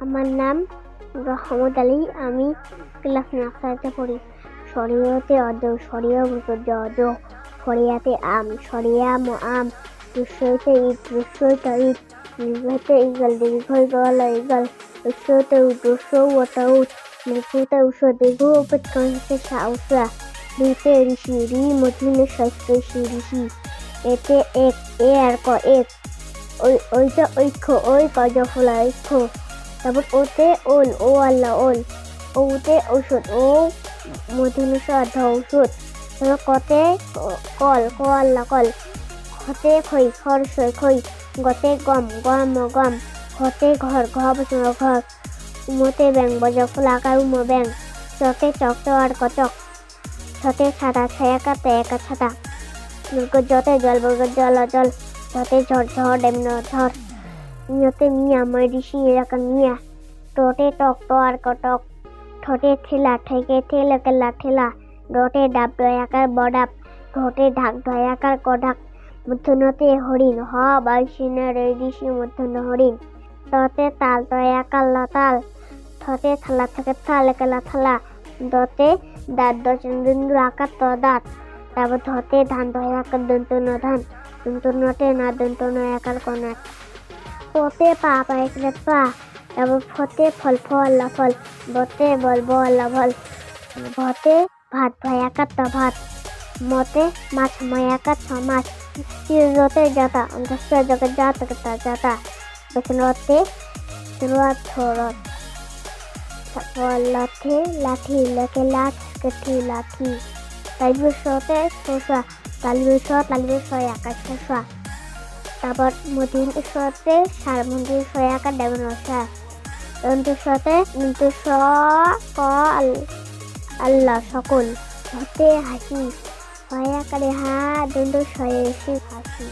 আমার নাম রহমত আলী। আমি ক্লাস নার্সারিতে পড়ি। সরিয়তে অজ, সরিয়া মুখর্জ অজ, সরিয়াতে আম, সরিয়া আম, রসইতে ইট, রসইতে ইট, দীর্ঘতে ইগল, দীর্ঘ গল ইগল, রসইতে উট, রসৌ ওটা উট, দীর্ঘতে উষ, দীর্ঘ উপৎকণ্ঠে সাউসা, ঋতে ঋষি, ঋ মধ্যে ষষ্ঠ ঋষি, এতে এক, এ আর ক এক, ওইটা ঐক্য, ওই কজ ফলা ঐক্য। তারপর ওতে ওল, ও আল্লাহ ওল, ওতে ঔষধ, ও মধুনুষ অর্ধ ঔষধ। তারপর কতে কল, ক আল্লাহ কল, খতে খই, খরসই খই, গতে গম, গম গম, ঘতে ঘর, ঘ বছর ঘর, উমতে ব্যাং, বজ ফলাকার উম ব্যাং, চতে চক, আর কচক, ছতে ছাতা, ছায়াকা তেয়াকা ছাতা, যতে জল, বর্গ জল অজল, যতে ঝড়, ঝড় এমন ঝড়, নিয়তে মিয়া, ময়দিসি এলাকা মিয়া, টোটে টক, ট আর কটক, ঠোঁটে ঠেলা, ঠেকে ঠেলা কেলা ঠেলা, ডটে ডাব, ডয়াকার বডাব, ঠোঁটে ঢাক, ঢয়াকার কঢাক, মূর্ধন্যতে হরিণ, হ বাইশিনা রেডিসি মূর্ধন্য হরিণ, ততে তাল, তয়াকার লতাল, ঠতে থালা থেকে থাল কেলা থালা, দতে দাঁত, দচন্দ্র আকার ত দাঁত, তারপর ধতে ধান, ধয়াকার দন্তন্য ধান, দন্তন্যতে না দন্তন্য একার কনাক, পতে পা, পায়করে পা, তারপর ফতে ফল, ফ আল্লাহ ফল, বতে বল, ব আল্লাহ বল, ভতে ভাত, ভয়াকার ত ভাত, মতে মাছ, ময়াকার ছ মাছ, চিরতে যাতা, অন্তস্থ জগৎ জাতক তা যাতা, রতে রথ রথ, লাঠি লাঠি, লেখে লাঠ, কেঠি লাঠি, তালিবের সতে শোষা, তালিবের স, তালিবের স আকার শোষা, তারপর মধ্যিন সতে সার, মন্দির সয়াকার দেবন রসা, দন্তের সাথে স, ক আল্লাহ সকল, হতে হাসি, হয়াকারে হা, দন্ত সয়ে হাসি।